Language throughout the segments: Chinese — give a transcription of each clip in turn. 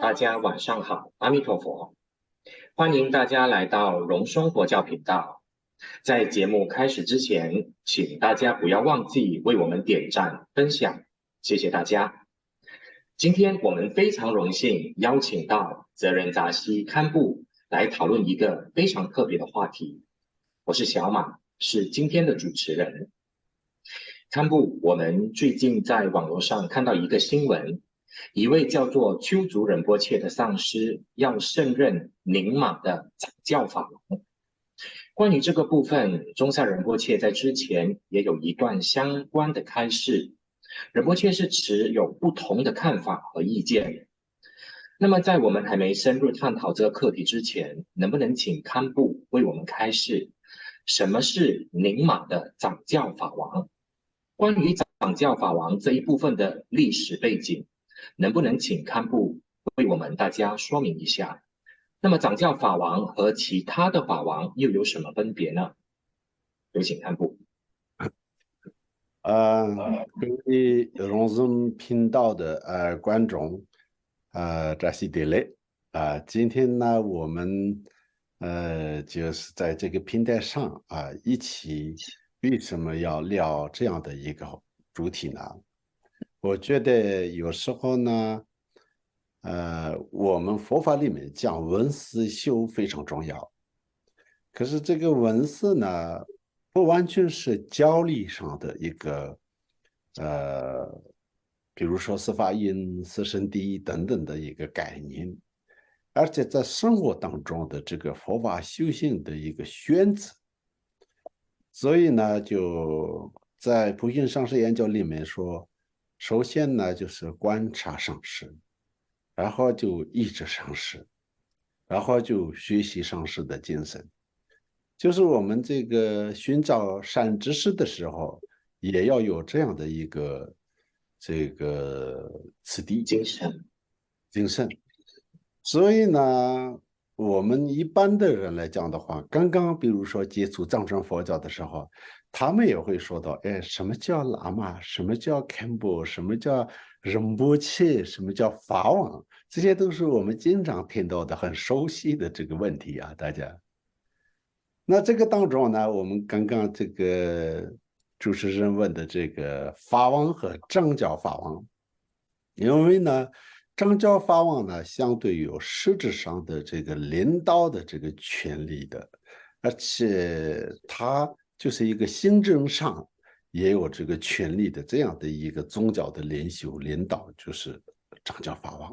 大家晚上好，阿弥陀佛，欢迎大家来到荣松佛教频道。在节目开始之前，请大家不要忘记为我们点赞、分享，谢谢大家。今天我们非常荣幸邀请到泽仁扎西堪布来讨论一个非常特别的话题。我是小马，是今天的主持人。堪布，我们最近在网络上看到一个新闻，一位叫做丘族仁波切的上师要胜任宁玛的掌教法王。关于这个部分，中萨仁波切在之前也有一段相关的开示，仁波切是持有不同的看法和意见。那么在我们还没深入探讨这个课题之前，能不能请堪布为我们开示，什么是宁玛的掌教法王？关于掌教法王这一部分的历史背景，能不能请堪布为我们大家说明一下？那么掌教法王和其他的法王又有什么分别呢？有请堪布。各位荣松频道的观众，扎西德勒今天呢，我们就是在这个平台上一起为什么要聊这样的一个主题呢？我觉得有时候呢，我们佛法里面讲闻思修非常重要，可是这个闻思呢，不完全是教理上的一个，比如说四法印、四圣谛等等的一个概念，而且在生活当中的这个佛法修行的一个选择。所以呢，就在普贤上师研究里面说，首先呢就是观察上师，然后就依止上师，然后就学习上师的精神。就是我们这个寻找善知识的时候，也要有这样的一个这个次第精神。所以呢，我们一般的人来讲的话，刚刚比如说接触藏传佛教的时候，他们也会说到，哎，什么叫喇嘛？什么叫堪布？什么叫仁波切？什么叫法王？这些都是我们经常听到的、很熟悉的这个问题啊，大家。那这个当中呢，我们刚刚这个主持人问的这个法王和掌教法王，因为呢，掌教法王呢，相对有实质上的这个领导的这个权利的，而且他就是一个行政上也有这个权利的这样的一个宗教的领袖领导，就是掌教法王。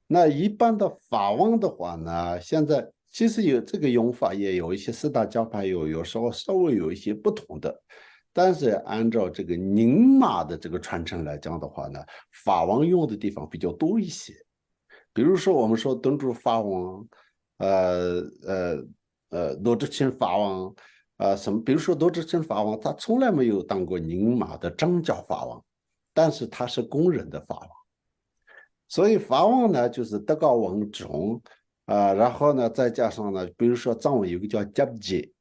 那一般的法王的话呢，现在其实有这个用法，也有一些四大教派有时候稍微有一些不同的，但是按照这个宁玛的这个传承来讲的话呢，法王用的地方比较多一些。比如说我们说敦珠法王，罗智钦法王，什么，比如说罗智钦法王，他从来没有当过宁玛的掌教法王，但是他是公认的法王。所以法王呢，就是德高望重然后呢，再加上呢，比如说藏文有个叫夹吉，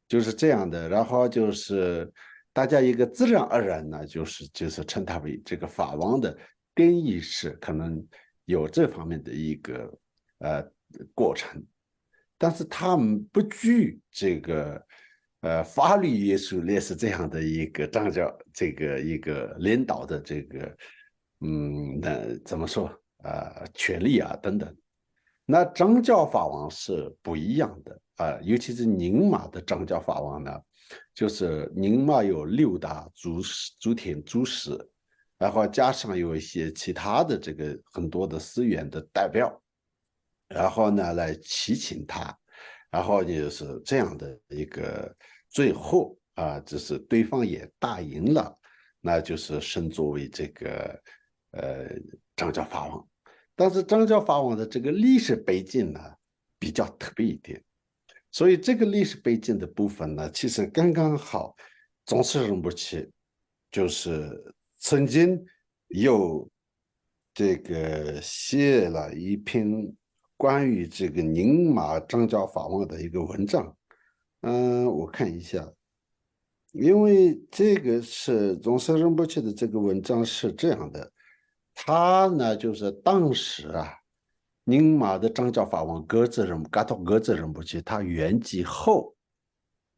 就是这样的，然后就是大家一个自然而然呢，就是称他为这个法王的定义是可能有这方面的一个过程，但是他们不具这个法律约束力是这样的一个掌教这个一个领导的这个那怎么说权利等等。那掌教法王是不一样的尤其是宁玛的掌教法王呢，就是宁玛有6大诸天诸使，然后加上有一些其他的这个很多的寺院的代表，然后呢来祈请他，然后就是这样的一个，最后就是对方也答应了，那就是升作为这个掌教法王。但是掌教法王的这个历史背景呢比较特别一点，所以这个历史背景的部分呢，其实刚刚好，宗师仁波切就是曾经有这个写了一篇关于这个宁玛掌教法王的一个文章，我看一下，因为这个是宗师仁波切的这个文章是这样的，他呢就是当时宁玛的张教法王噶托噶兹仁波切他圆寂后，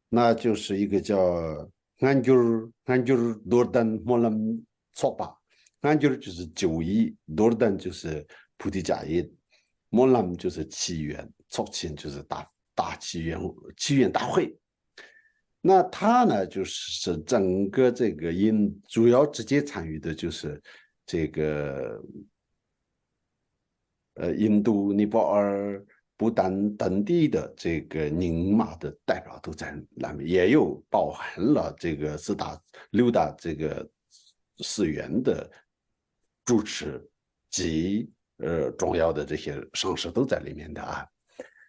那就是一个叫安居尔多丹莫兰措巴，安居尔就是九一，多丹就是菩提伽耶，莫兰就是祈愿，措钦就是大祈愿大会。那他呢，就是整个这个主要直接参与的就是这个印度、尼泊尔、不丹等地的这个宁玛的代表都在那边，也有包含了这个六大这个寺院的主持及重要的这些上师都在里面的啊。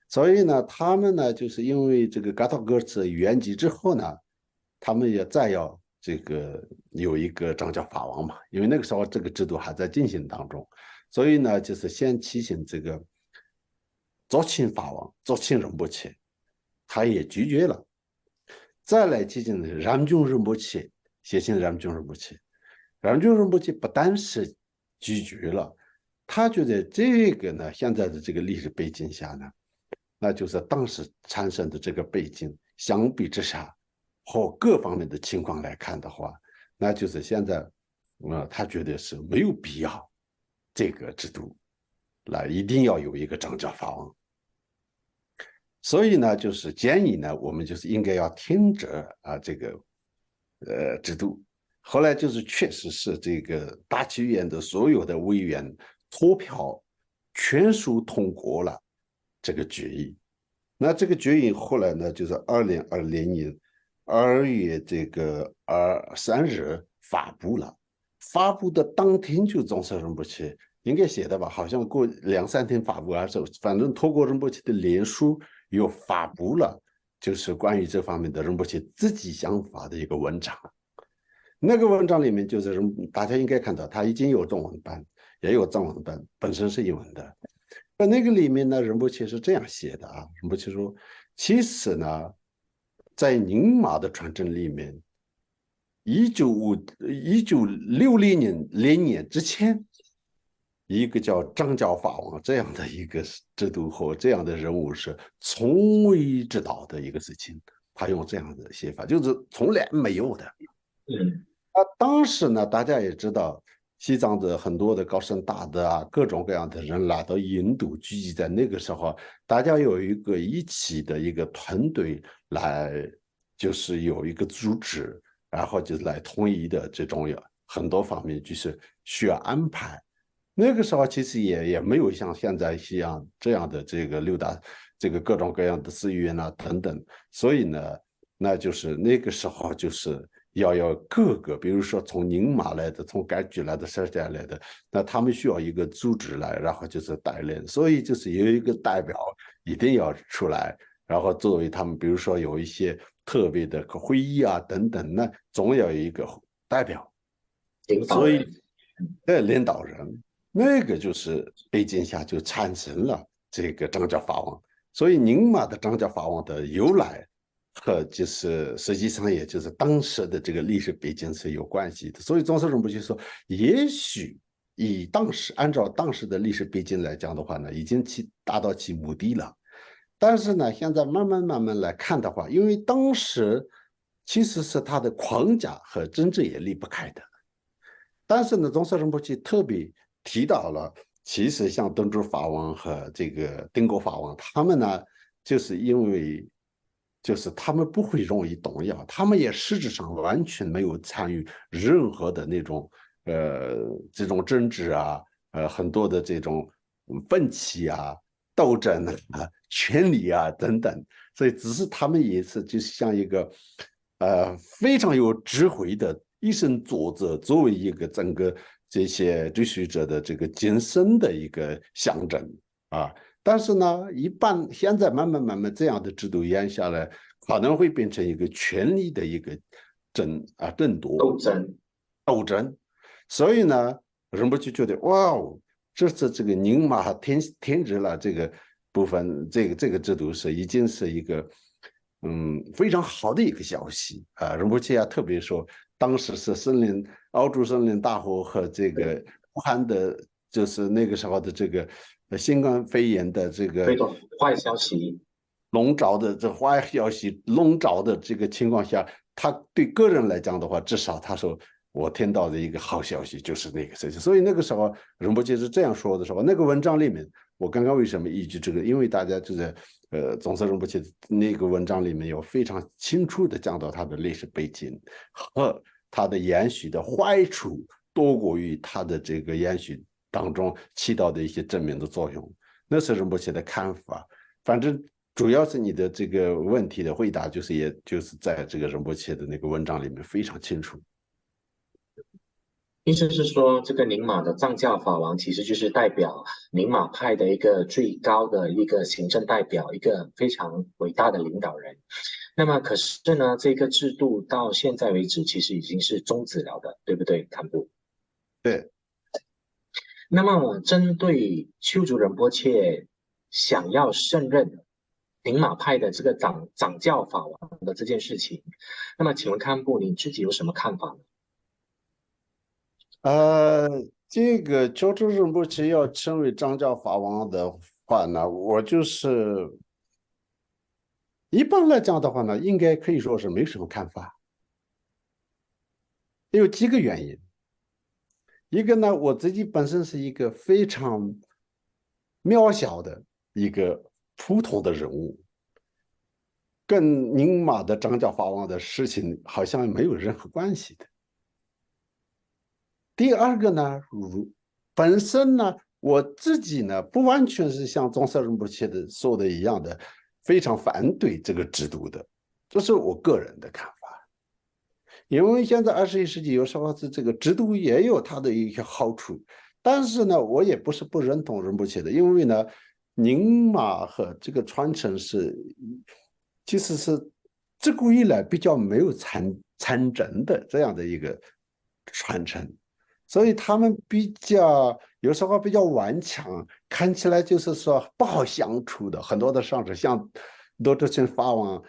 所以呢，他们呢，就是因为这个噶当哥茨圆寂之后呢，他们也再要这个有一个掌教法王嘛，因为那个时候这个制度还在进行当中，所以呢，就是先提醒这个卓钦法王卓钦仁波切，他也拒绝了，再来提醒的是ram君仁波切，写信ram君仁波切，ram君仁波切不单是拒绝了，他觉得这个呢，现在的这个历史背景下呢。那就是当时产生的这个背景，相比之下和各方面的情况来看的话，那就是现在，他觉得是没有必要这个制度，来一定要有一个掌教法王。所以呢，就是建议呢，我们就是应该要停止这个制度。后来就是确实是这个大祈愿的所有的委员投票全数通过了这个决议。那这个决议后来呢，就是2020年2月这个3日发布了，发布的当天就宗喀仁波切应该写的吧，好像过2-3天发布还是，反正透过仁波切的脸书又发布了，就是关于这方面的仁波切自己想法的一个文章。那个文章里面就是大家应该看到，它已经有中文版，也有藏文版，本身是英文的。那个里面呢，仁波切是这样写的啊，仁波切说，其实呢，在宁玛的传承里面1960年之前，一个叫张教法王这样的一个制度和这样的人物是从未知道的一个事情。他用这样的写法，就是从来没有的。当时呢，大家也知道，西藏的很多的高僧大德啊，各种各样的人来到印度聚集在那个时候，大家有一个一起的一个团队来，就是有一个组织，然后就是来统一的这种很多方面就是需要安排。那个时候其实也没有像现在一样这样的这个六大这个各种各样的寺院啊等等，所以呢，那就是那个时候就是要各个，比如说从宁玛来的，从甘举来的，舍家来的，那他们需要一个组织来，然后就是带领，所以就是有一个代表一定要出来，然后作为他们，比如说有一些特别的会议啊等等，那总要有一个代表，所以领导人。那个就是北京下就产生了这个张家法王，所以宁玛的张家法王的由来和就是实际上也就是当时的这个历史背景是有关系的。所以宗喀仁波切说，也许按照当时的历史背景来讲的话呢，已经达到其目的了。但是呢，现在慢慢来看的话，因为当时其实是他的框架和政治也离不开的。但是呢，宗喀仁波切特别提到了，其实像敦珠法王和这个丁果法王，他们呢，就是因为就是他们不会容易动摇，他们也实质上完全没有参与任何的那种这种政治啊，很多的这种分歧啊、斗争啊、权力啊等等，所以只是他们也是就像一个非常有智慧的。以身作则，作为一个整个这些追随者的这个精神的一个象征啊。但是呢，现在慢慢这样的制度演下来，可能会变成一个权力的一个争夺斗争。所以呢，人们就觉得哇哦，这次这个宁玛添置了这个部分，这个制度已经是一个非常好的一个消息啊。仁波切特别说。当时是奥朱森林大火和这个武汉的，就是那个时候的这个新冠肺炎的这个对的，坏消息。笼罩的这坏消息笼罩的这个情况下，他对个人来讲的话，至少他说我听到的一个好消息就是那个事情。所以那个时候仁波切是这样说的时候，那个文章里面，我刚刚为什么依据这个？因为大家就在宗喀仁波切那个文章里面有非常清楚的讲到他的历史背景和他的延续的坏处多过于他的这个延续当中起到的一些正面的作用。那是仁波切的看法。反正主要是你的这个问题的回答，就是也就是在这个仁波切的那个文章里面非常清楚。意思是说，这个宁玛的藏教法王其实就是代表宁玛派的一个最高的一个行政代表，一个非常伟大的领导人。那么，可是呢，这个制度到现在为止其实已经是终止了的，对不对，堪布？对。那么，针对丘族仁波切想要胜任宁玛派的这个掌教法王的这件事情，那么请问堪布你自己有什么看法呢？呃，这个乔治仁波切要成为掌教法王的话呢，我就是一般来讲的话呢，应该可以说是没什么看法。有几个原因。一个呢，我自己本身是一个非常渺小的一个普通的人物，跟宁玛的掌教法王的事情好像没有任何关系的。第二个呢，本身呢，我自己呢不完全是像宗喀仁波切的说的一样的非常反对这个制度的，这是我个人的看法。因为现在21世纪有时候是这个制度也有它的一些好处，但是呢，我也不是不认同仁波切的，因为呢，宁玛和这个传承其实是自古以来比较没有参政的这样的一个传承。所以他们比较有时候比较顽强，看起来就是说不好相处的。很多的上师像罗哲钦法王、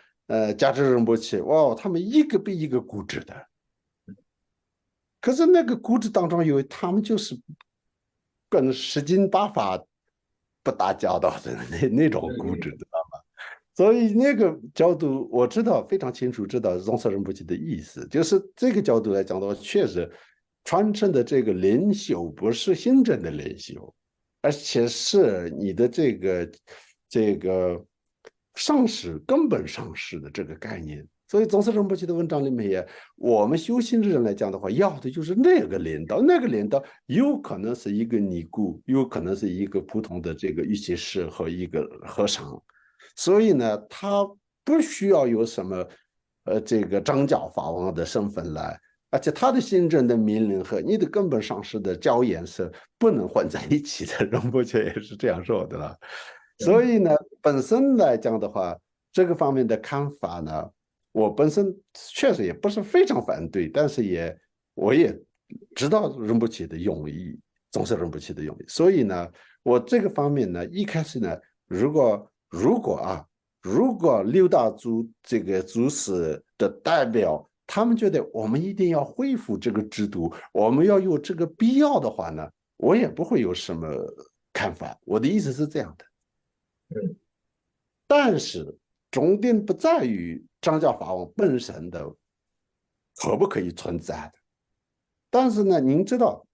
加智仁波切，哇，他们一个比一个固执的。可是那个固执当中有他们就是跟十经八法不打交道的那种固执，知道吗？所以那个角度我知道非常清楚，知道宗喀仁波切的意思，就是这个角度来讲的话，确实传承的这个领袖不是行政的领袖，而且是你的这个上师根本上师的这个概念。所以宗喀仁波切的文章里面也，我们修行的人来讲的话，要的就是那个领导，那个领导有可能是一个尼姑，有可能是一个普通的这个玉器师和一个和尚。所以呢，他不需要有什么这个掌教法王的身份来，而且他的行政的命令和你的根本上师的教言是不能混在一起的。仁波切也是这样说的了。所以呢，本身来讲的话，这个方面的看法呢，我本身确实也不是非常反对，但是我也知道仁波切的用意，宗喀仁波切的用意。所以呢，我这个方面呢，一开始呢，如果六大族这个族史的代表，他们觉得我们一定要恢复这个制度，我们要有这个必要的话呢，我也不会有什么看法。我的意思是这样的。但是重点不在于掌教法王本身的可不可以存在的。但是呢，您知道，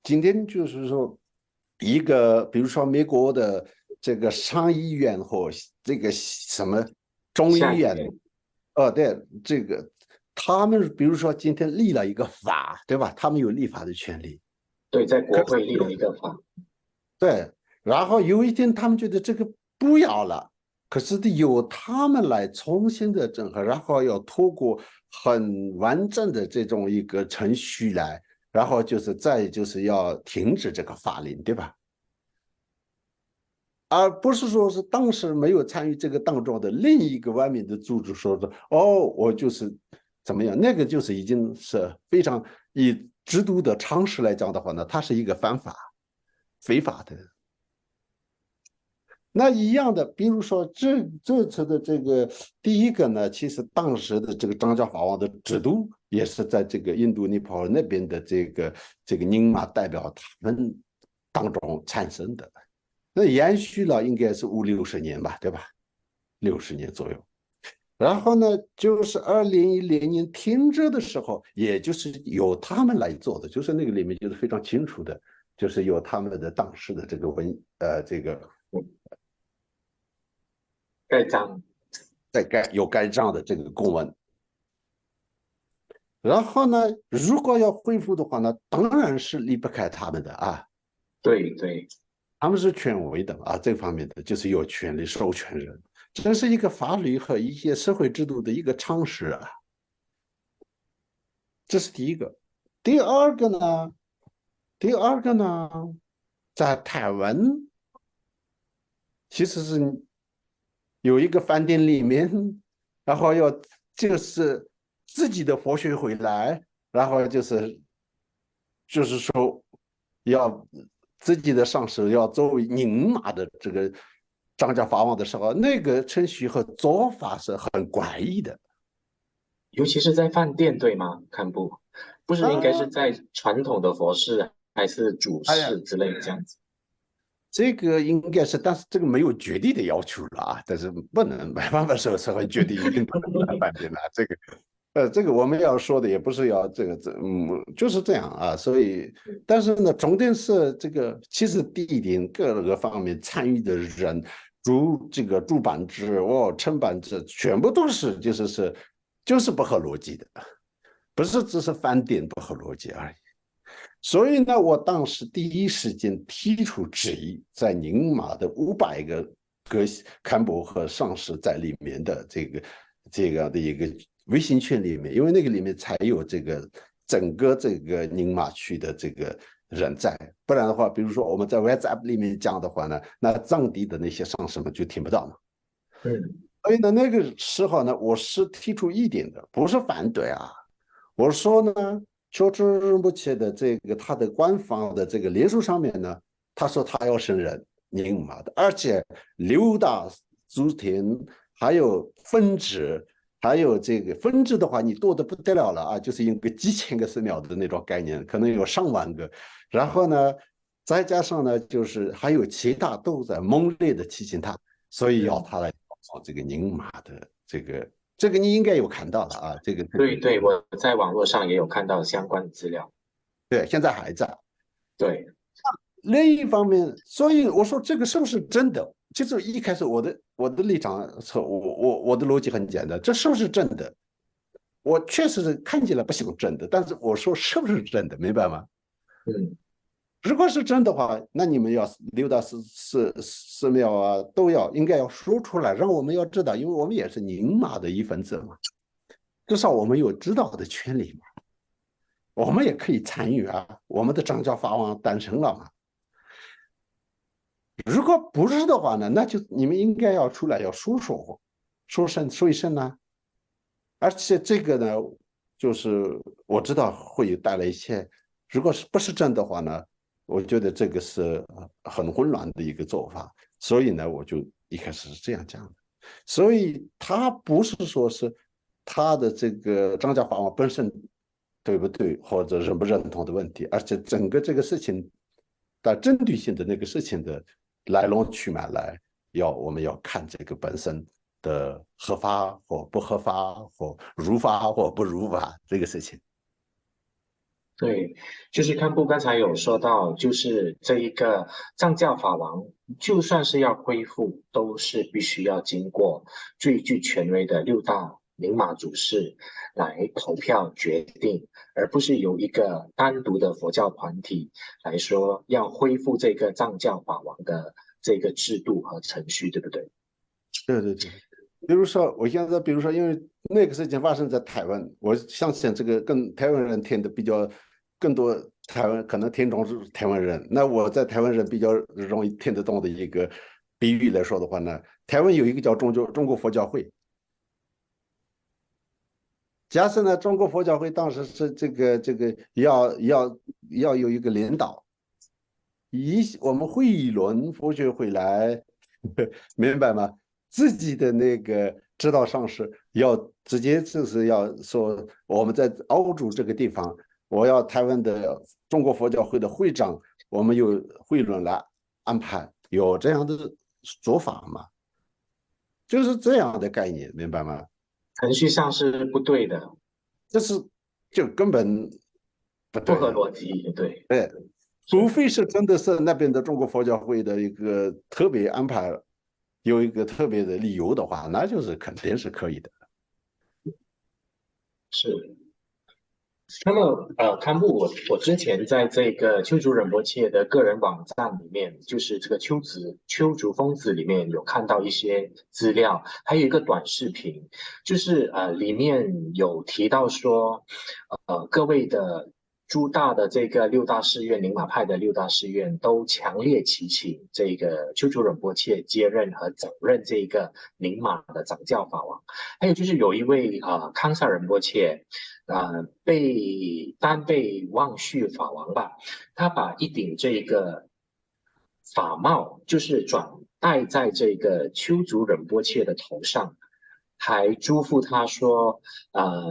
今天就是说，一个比如说美国的这个上议院或这个什么众议院，对，这个他们比如说今天立了一个法，对吧？他们有立法的权利。对，在国会立了一个法。对，然后有一天他们觉得这个不要了，可是得由他们来重新的整合，然后要通过很完整的这种一个程序来，然后就是要停止这个法令，对吧？而不是说是当时没有参与这个当中的另一个外面的组织说的哦，我就是怎么样，那个就是已经是非常以制度的常识来讲的话呢，它是一个非法的。那一样的，比如说这次的这个第一个呢，其实当时的这个掌教法王的制度也是在这个印度尼泊尔那边的这个宁玛代表他们当中产生的。那延续了应该是50-60年吧，对吧？60年左右。然后呢，就是2010年停止的时候，也就是由他们来做的，就是那个里面就是非常清楚的，就是由他们的当时的这个这个盖章。有盖章的这个公文。然后呢，如果要恢复的话呢，当然是离不开他们的啊，对对。他们是权威的啊，这方面的就是有权利授权人，这是一个法律和一些社会制度的一个常识啊，这是第一个。第二个呢，第二个呢，在台湾其实是有一个饭店里面，然后就是自己的佛学回来，然后就是说要自己的上司要作为宁玛的这个张家法王的时候，那个程序和做法是很怪异的尤其是在饭店，对吗？看不，不是应该是啊。在传统的佛寺还是主哎呀，事之类这样子？这个应该是，但是这个没有绝对的要求了啊，但是不能没办法说很绝对一定不能来饭店了。这个我们要说的也不是要就是这样啊。所以，但是呢，重点是这个，其实地点各个方面参与的人，主办制承办制，全部都是就是不合逻辑的，不是只是饭店不合逻辑而已。所以呢，我当时第一时间提出质疑，在宁马的500个刊博和上市在里面的这个的一个微信群里面，因为那个里面才有整个这个宁马区的这个人在，不然的话，比如说我们在 WhatsApp 里面讲的话呢，那藏地的那些上市们就听不到嘛。嗯。所以呢，那个时候呢，我是提出一点的，不是反对啊。我说呢，乔治目前的他的官方的这个脸书上面呢，他说他要升人宁玛的，而且6大族田还有分支，还有这个分支的话，你多的不得了了啊，就是有个几千个寺庙的那种概念，可能有上万个。然后呢，再加上呢，就是还有其他都在猛烈的提醒他，所以要嗯。他来做这个宁玛的这个你应该有看到的啊，对对，我在网络上也有看到相关的资料。对，现在还在。对。另一方面，所以我说这个是不是真的？就是一开始我的立场，我的逻辑很简单，这是不是真的？我确实是看起来不像真的，但是我说是不是真的，明白吗？嗯。如果是真的话，那你们要6大寺庙啊，应该要说出来，让我们要知道，因为我们也是宁玛的一份子嘛，至少我们有知道的权利嘛，我们也可以参与啊，我们的张家法王诞生了嘛。如果不是的话呢，那就你们应该要出来要说一声呢。而且这个呢，就是我知道会有带来一些，如果不是真的话呢，我觉得这个是很混乱的一个做法。所以呢，我就一开始是这样讲的。所以他不是说是他的这个张家法王本身对不对，或者认不认同的问题，而且整个这个事情的针对性的那个事情的来龙去脉我们要看这个本身的合法或不合法，或如法或不如法这个事情。对，就是看部刚才有说到，就是这一个藏教法王，就算是要恢复，都是必须要经过最具权威的6大明码主事来投票决定，而不是由一个单独的佛教团体来说要恢复这个藏教法王的这个制度和程序，对不对？对对对，比如说我现在，比如说，因为那个事情发生在台湾，我相信这个跟台湾人听的比较更多，台湾可能听众是台湾人，那我在台湾人比较容易听得懂的一个比喻来说的话呢，台湾有一个叫中国佛教会。假设呢，中国佛教会当时是这个要有一个领导，我们会议论佛学会来，明白吗？自己的那个指导上师要直接就是要说，我们在澳洲这个地方，台湾的中国佛教会的会长，我们有会论来安排，有这样的做法吗？就是这样的概念，明白吗？程序上是不对的，这是就根本不不合对。逻辑，对，对，除是非是真的是那边的中国佛教会的一个特别安排，有一个特别的理由的话，那就是肯定是可以的。是。那么，堪布，我之前在这个丘竹仁波切的个人网站里面，就是这个丘竹疯子里面有看到一些资料，还有一个短视频，就是里面有提到说，各位的诸大的这个六大寺院，宁玛派的六大寺院都强烈祈请这个丘竹仁波切接任和掌任这个宁玛的掌教法王，还有就是有一位康萨仁波切。单被忘续法王吧，他把一顶这个法帽，就是转戴在这个丘族仁波切的头上，还嘱咐他说，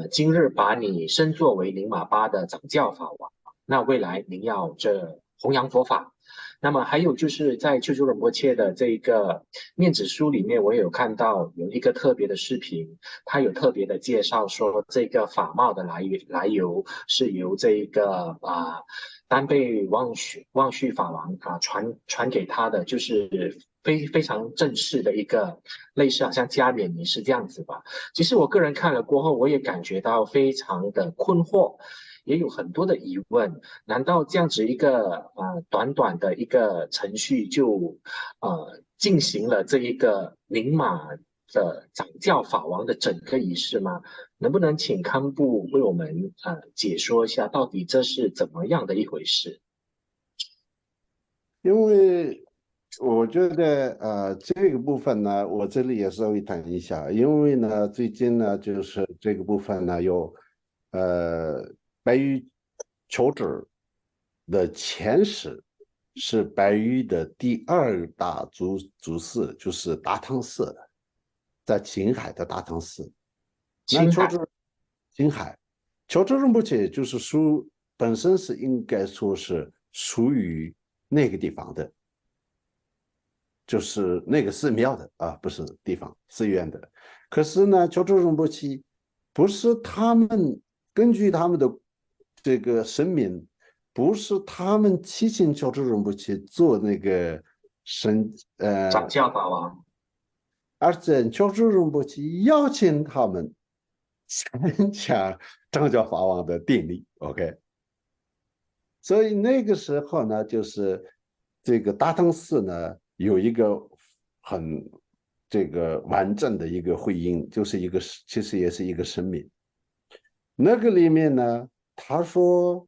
今日把你升作为宁玛巴的掌教法王，那未来您要这弘扬佛法。那么还有就是在丘珠仁波切的这个面子书里面，我也有看到有一个特别的视频，他有特别的介绍说这个法帽的来由是由这个丹贝忘绪法王传给他的，就是非常正式的一个类似好像加冕仪式这样子吧。其实我个人看了过后，我也感觉到非常的困惑。也有很多的疑问，难道这样子一个短短的一个程序就进行了这一个宁玛的掌教法王的整个仪式吗？能不能请堪布为我们解说一下，到底这是怎么样的一回事？因为我觉得这个部分呢，我这里也稍微谈一下，因为呢，最近呢，就是这个部分呢，有呃白玉求子的前史是白玉的第二大祖寺，就是大唐寺，在青海的大唐寺。那青海，求子青海，求子仁波切就是本身是应该说是属于那个地方的。就是那个寺庙的啊，不是地方寺院的。可是呢，乔州仁波切不是他们根据他们的这个神明，不是他们祈请乔州仁波切做那个神掌教法王，而且乔州仁波切邀请他们参加张教法王的典礼。OK，所以那个时候呢，就是这个大唐寺呢有一个很这个完整的一个会议，就是其实也是一个声明。那个里面呢，他说，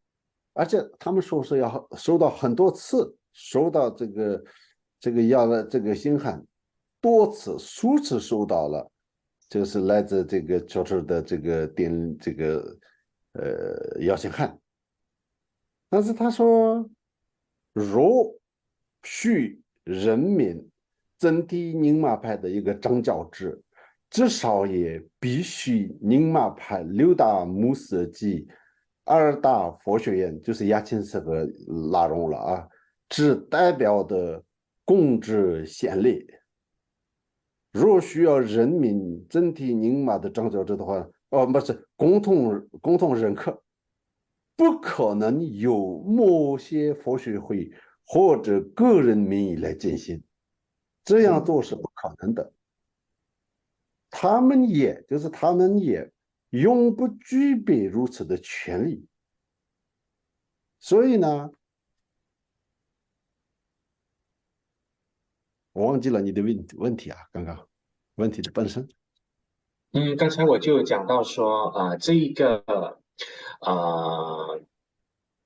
而且他们说是要收到很多次，收到这个要的这个信函，多次数次收到了，就是来自这个就是的这个邀请函。但是他说，若需人民整体宁玛派的一个掌教制，至少也必须宁玛派六大穆斯及二大佛学院，就是亚钦寺和拉拢了啊，只代表的共治先烈。若需要人民整体宁玛的掌教制的话，不是共同认可。不可能由某些佛学会或者个人名义来进行，这样做是不可能的。他们也永不具备如此的权利。所以呢，我忘记了你的问题啊，刚刚问题的本身。刚才我就讲到说，这一个呃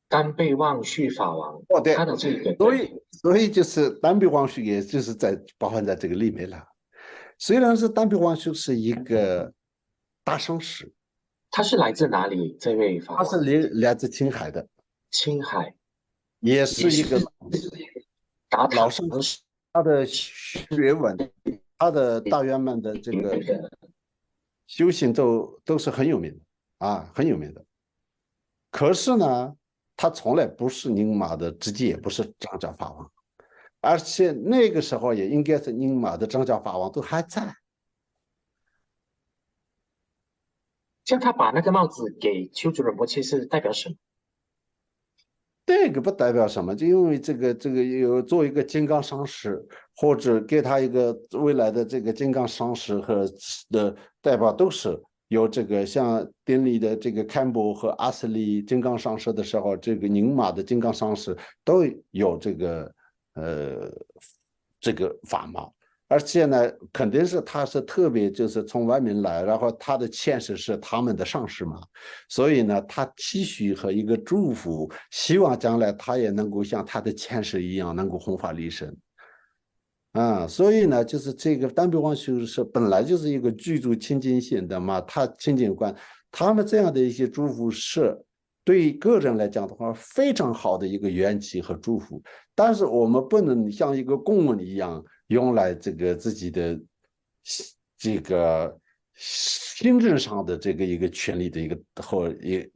单被忘绪法王，哦，对，他的这个对。所以就是单臂黄须，也就是包含在这个里面了。虽然是单臂黄须是一个大城市，他是来自哪里？这位法它是王，来自青海的，青海，也也是是一个达唐老圣，他的学问，他的大圆满的这个修行都是很有名的啊，很有名的。可是呢，他从来不是宁玛的，直接也不是张家法王，而且那个时候也应该是宁玛的张家法王都还在。像他把那个帽子给丘吉尔波切是代表什么？这个不代表什么，就因为这个有做一个金刚上师，或者给他一个未来的这个金刚上师和的代表都是有这个像典礼的这个堪布和阿斯利金刚上师的时候，这个宁玛的金刚上师都有呃这个法帽。而且呢，肯定是他是特别就是从外面来，然后他的前世是他们的上司嘛，所以呢，他期许和一个祝福，希望将来他也能够像他的前世一样，能够弘法利生。啊，所以呢，就是这个单臂王修是本来就是一个具足清净心的嘛，他清净观，他们这样的一些祝福是对个人来讲的话，非常好的一个缘起和祝福。但是我们不能像一个公文一样用来这个自己的这个行政上的这个一个权利的一个或一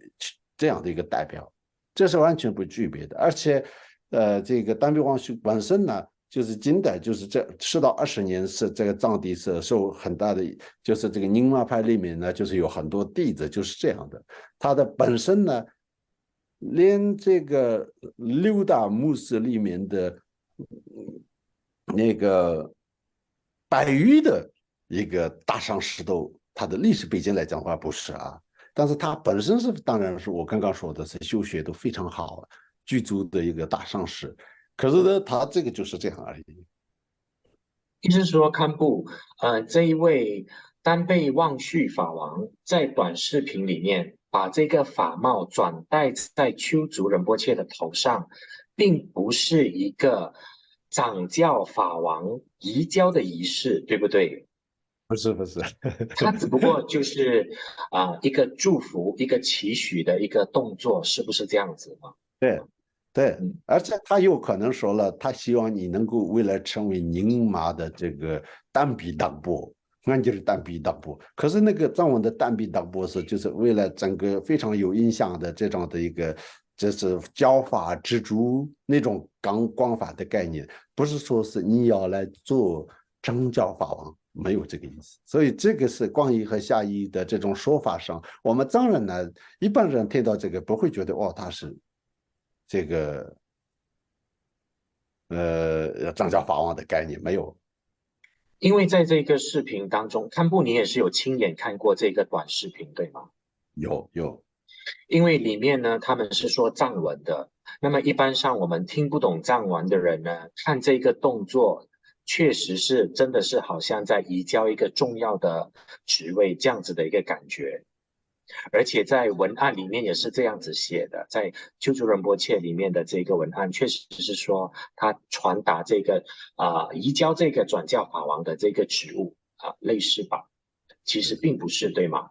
这样的一个代表，这是完全不具备的。而且，这个单臂王修本身呢。就是近代，就是这10到20年是这个藏地是受很大的，就是这个宁玛派里面呢，就是有很多弟子就是这样的。他的本身呢，连这个6大穆斯里面的那个百余的一个大上师都，他的历史背景来讲的话不是啊，但是他本身是当然是我刚刚说的是修学都非常好，具足的一个大上师。可是呢，他这个就是这样而已。意思是说，堪布，这一位丹贝旺旭法王在短视频里面把这个法帽转戴在丘族仁波切的头上，并不是一个掌教法王移交的仪式，对不对？不是不是，它只不过就是一个祝福、一个期许的一个动作，是不是这样子吗？对对，嗯，而且他有可能说了，他希望你能够未来成为宁玛的这个单臂当波，那就是单臂当波。可是那个藏文的单臂当波是就是为了整个非常有印象的这种的一个，就是教法之主那种光法的概念，不是说是你要来做政教法王。没有这个意思，所以这个是广义和狭义的这种说法上，我们藏人呢，一般人听到这个不会觉得哦，他是这个张家法王的概念没有。因为在这个视频当中，堪布你也是有亲眼看过这个短视频，对吗？有。因为里面呢，他们是说藏文的，那么一般上我们听不懂藏文的人呢，看这个动作，确实是真的是好像在移交一个重要的职位这样子的一个感觉，而且在文案里面也是这样子写的，在丘珠仁波切里面的这个文案，确实是说他传达这个移交这个转教法王的这个职务类似吧，其实并不是，对吗？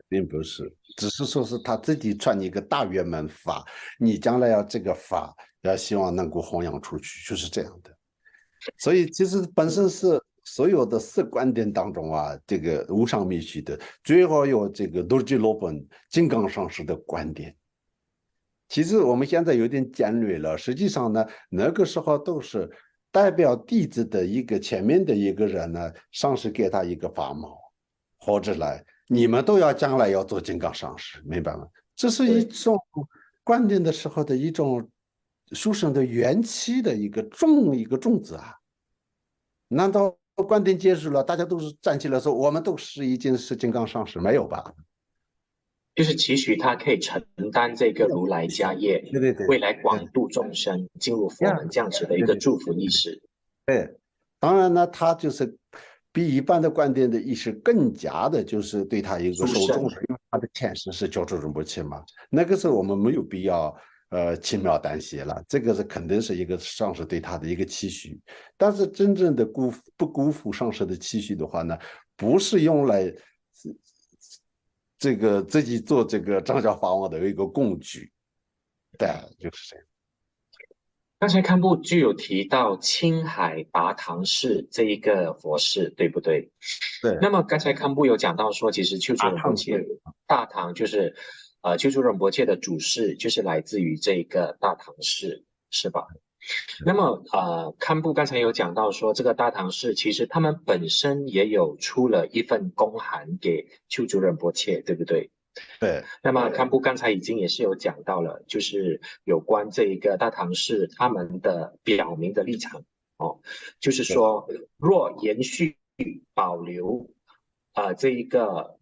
并不是，只是说是他自己传一个大圆满法，你将来要这个法，要希望能够弘扬出去，就是这样的。所以其实本身是所有的四观点当中啊，这个无上密续的最好有这个多吉罗本金刚上师的观点。其实我们现在有点简略了，实际上呢，那个时候都是代表弟子的一个前面的一个人呢，上师给他一个法帽，或者来，你们都要将来要做金刚上师，明白吗？这是一对。种观点的时候的一种书生的元气的一个种子啊。难道观点结束了，大家都是站起来说我们都是已经是金刚上师？没有吧？就是期许他可以承担这个如来家业，对对对未来对广度众生，进入佛呀，门这样子的一对对个祝福意识。对，当然呢，他就是比一般的观点的意识更加的，就是对他一个殊胜。受重视，因为他的前世是教主仁波切嘛，那个时候我们没有必要轻描淡写了，这个是肯定是一个上师对他的一个期许，但是真正的不辜负上师的期许的话呢，不是用来这个自己做这个张教法王的一个工具，对，就是这样。刚才堪布就有提到青海达唐寺这一个佛寺，对不对？对，那么刚才堪布有讲到说，其实丘珠阿仁波切汤是大唐就是丘珠仁波切的主寺就是来自于这个大唐寺，是吧？那么堪布刚才有讲到说，这个大唐寺其实他们本身也有出了一份公函给丘珠仁波切，对不对？对那么堪布刚才已经也是有讲到了，就是有关这一个大唐寺他们的表明的立场哦，就是对说若延续保留这一个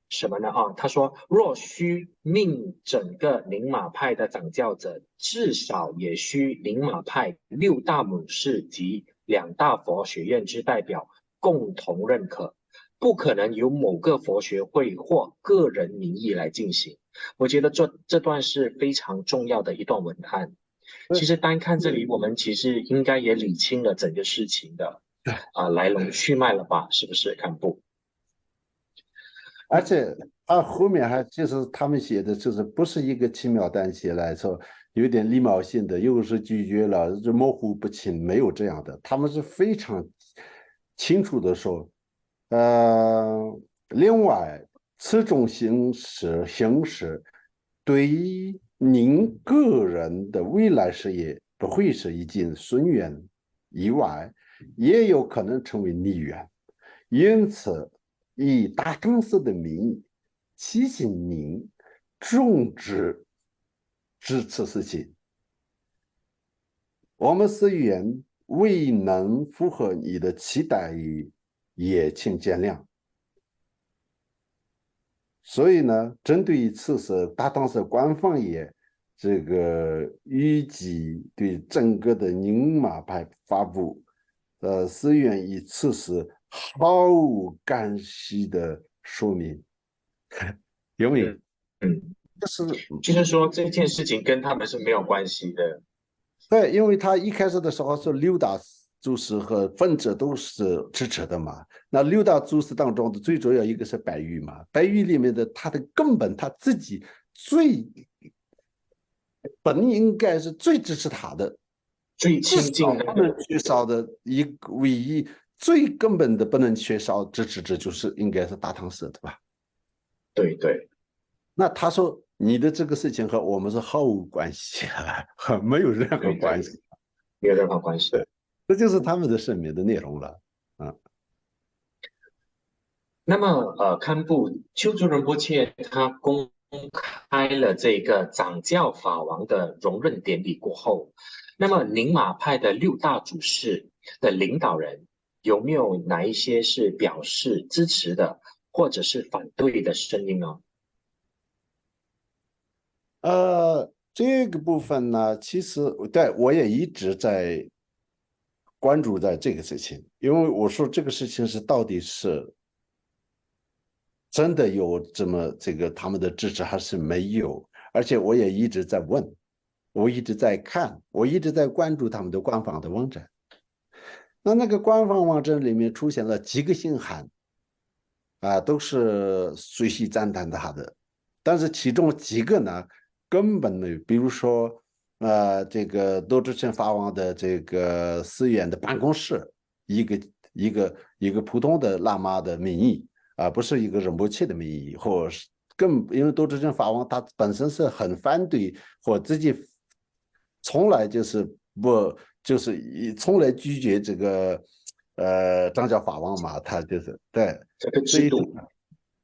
什么呢？他说若需命整个宁玛派的掌教者，至少也需宁玛派六大母系及两大佛学院之代表共同认可。不可能由某个佛学会或个人名义来进行。我觉得这段是非常重要的一段文案。其实单看这里，我们其实应该也理清了整个事情的来龙去脉了吧？是不是？堪布？而且他后面还就是他们写的，就是不是一个轻描淡写来说，有点礼貌性的，又是拒绝了，就模糊不清，没有这样的，他们是非常清楚的说，另外此种形式对于您个人的未来事业不会是一件顺缘以外，也有可能成为逆缘，因此。以大唐寺的名义，提醒您终止此事情。我们寺院未能符合你的期待，也请见谅。所以呢，针对于此事，大唐寺官方也这个预计对整个的宁玛派发布，寺院以此事毫无干系的说明。因为嗯嗯，就是就是说这件事情跟他们是没有关系的。对，因为他一开始的时候是六大祖师和分支都是支持的嘛。那六大祖师当中的最主要一个是白玉嘛，白玉里面的他的根本他自己本应该是最支持他的，最至亲近的，少不能缺少的唯一最根本的不能缺少支持者就是应该是大唐寺，对吧？对对，那他说你的这个事情和我们是毫无关系和没有任何关系，没有任何关系。这就是他们的声明的内容了。那么堪布丘珠仁波切他公开了这个掌教法王的荣任典礼过后，那么宁玛派的六大主事的领导人有没有哪一些是表示支持的，或者是反对的声音呢？这个部分呢，其实对我也一直在关注在这个事情，因为我说这个事情是到底是真的有这么这个他们的支持还是没有，而且我也一直在问，我一直在看，我一直在关注他们的官方的网站。那个官方网站里面出现了几个信函都是随喜赞叹他的，但是其中几个呢根本没有，比如说这个罗志诚法王的这个寺院的办公室，一个普通的喇嘛的名义不是一个仁波切的名义，或是因为罗志诚法王他本身是很反对或自己从来就是不就是从来拒绝这个张教法王嘛，他就是对。这个所以制度，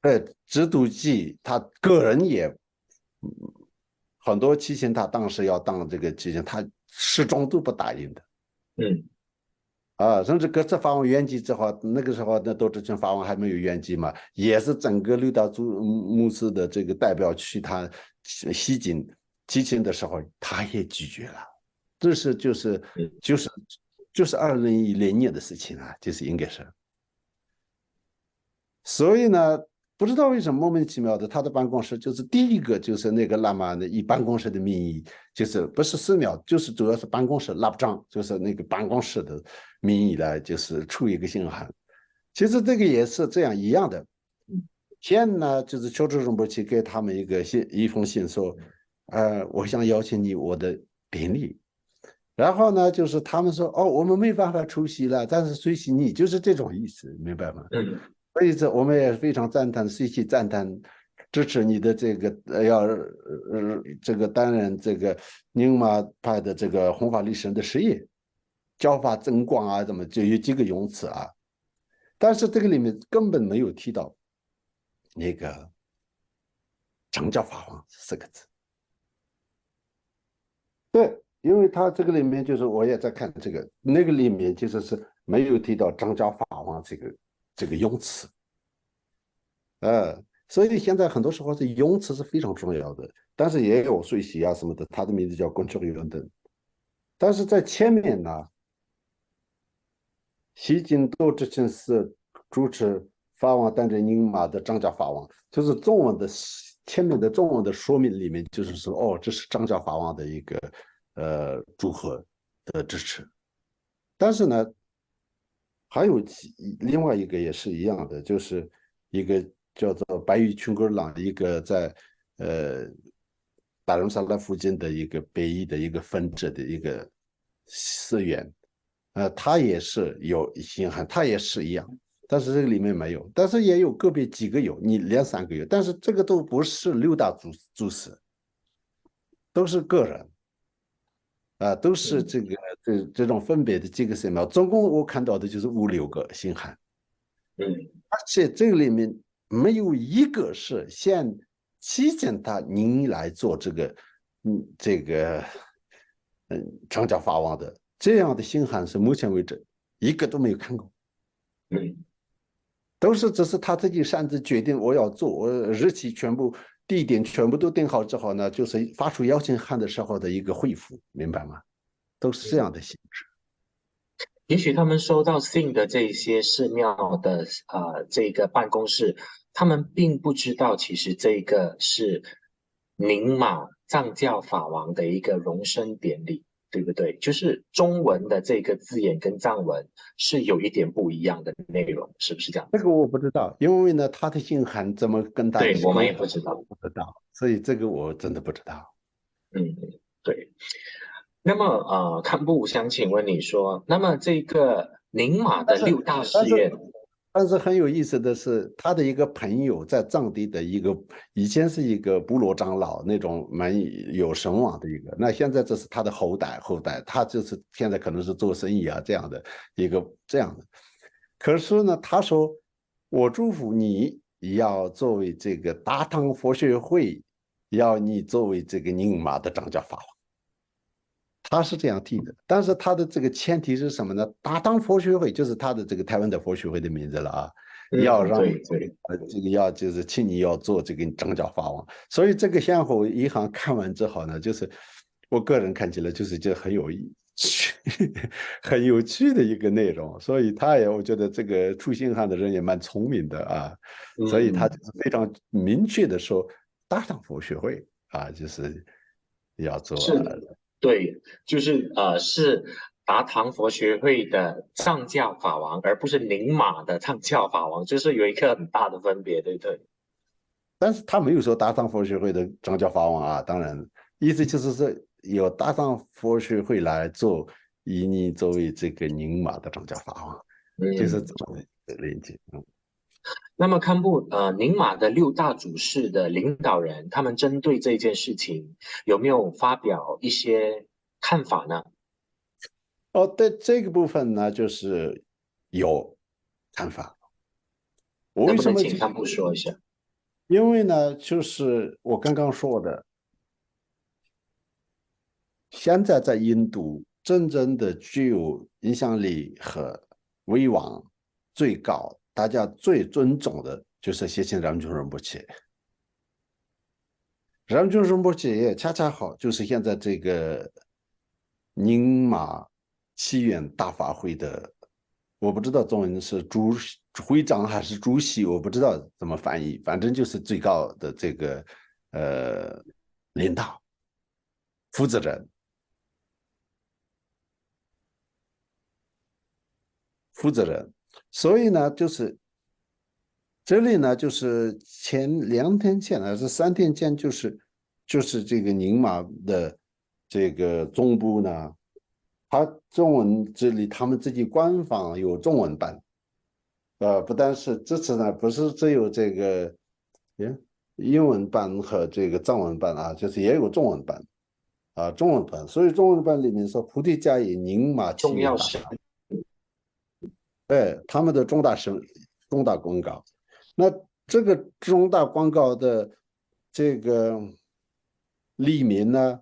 对制度记，他个人也很多期限，他当时要当这个期限，他始终都不答应的嗯甚至各自法王圆寂之后，那个时候那窦智权法王还没有圆寂嘛，也是整个六大牧师的这个代表去他西进提亲的时候，他也拒绝了。这是嗯就是2010年的事情啊，就是应该是。所以呢，不知道为什么莫名其妙的，他的办公室就是第一个就是那个喇嘛的以办公室的名义，就是不是寺庙，就是主要是办公室喇叭章，就是那个办公室的名义来，就是出一个信函。其实这个也是这样一样的。天呢，就是求助仁波切给他们一封信说，我想邀请你我的典礼。然后呢，就是他们说，我们没办法出席了，但是随喜你，就是这种意思，明白吗？嗯所以这我们也非常赞叹，随喜赞叹支持你的这个这个担任这个宁玛派的这个弘法利生的事业，教法增广啊，怎么就有几个用词啊？但是这个里面根本没有提到那个成教法王四个字。对，因为他这个里面就是我也在看这个那个里面其实是没有提到张家法王这个用词，所以现在很多时候这用词是非常重要的，但是也有水洗啊什么的，他的名字叫龚俊元等，但是在前面呢，西晋斗之前是主持法王担任宁玛的张家法王，就是中文的前面的中文的说明里面就是说，哦，这是张家法王的一个祝贺的支持。但是呢，还有另外一个也是一样的，就是一个叫做白玉群根郎，一个在呃达仁萨拉附近的一个北翼的一个分支的一个寺院，他也是有星汉，他也是一样，但是这个里面没有，但是也有个别几个有，你两三个有，但是这个都不是六大祖师，都是个人。都是这种分别的几个寺庙，总共我看到的就是五六个星汉，而且这个里面没有一个是现期间他您来做张家法王的这样的星汉是目前为止一个都没有看过，都是只是他自己擅自决定我要做，我日期全部。地点全部都定好之后呢，就是发出邀请函的时候的一个回复，明白吗？都是这样的性质。也许他们收到信的这些寺庙的这个办公室，他们并不知道，其实这个是宁玛藏教法王的一个荣升典礼，对不对？就是中文的这个字眼跟藏文是有一点不一样的内容，是不是这样子？这个我不知道，因为呢，他的信函怎么跟大对，我们家沟通，也不知道。不知道，所以这个我真的不知道。嗯，对。那么堪布，想请问你说，那么这个宁玛的但是，六大但是，寺院，但是很有意思的是，他的一个朋友在藏地的一个，以前是一个部落长老，那种蛮有声望的一个，那现在这是他的后代，他就是现在可能是做生意啊这样的一个这样的。可是呢，他说我祝福你，要作为这个大唐佛学会，要你作为这个宁玛的掌教法王。他是这样提的，但是他的这个前提是什么呢？大唐佛学会就是他的这个台湾的佛学会的名字了啊，要让对对，这个要就是请你要做这个掌教法王，所以这个先后一行看完之后呢，就是我个人看起来就是这很有意趣，很有趣的一个内容，所以他也我觉得这个出信汉的人也蛮聪明的啊，所以他就是非常明确的说大唐佛学会啊，就是要做。是，对，就是是达唐佛学会的藏教法王，而不是宁玛的藏教法王，就是有一个很大的分别，对不对？但是他没有说大藏佛学会的掌教法王啊，当然，意思就是说有大藏佛学会来做，以你作为这个宁玛的掌教法王，就是嗯，这么的连接。那么堪布宁玛的六大主事的领导人，他们针对这件事情有没有发表一些看法呢？哦，对这个部分呢，就是有看法。我能不为什么就能请堪布说一下？因为呢，就是我刚刚说的，现在在印度真正的具有影响力和威望最高，大家最尊重的就是谢贤让军仁波切。让军仁波切也恰恰好就是现在这个宁玛祈愿大法会的，我不知道中文是会长还是主席，我不知道怎么翻译，反正就是最高的这个领导负责人。负责人。所以呢，就是这里呢，就是前2天前还是3天前，就是这个宁玛的这个总部呢，它中文这里他们自己官方有中文版，不但是这次呢，不是只有这个，英文版和这个藏文版啊，就是也有中文版啊，中文版。所以中文版里面说菩提迦耶宁玛契重要是愿大法，对他们的重大公告。那这个重大公告的这个立名呢，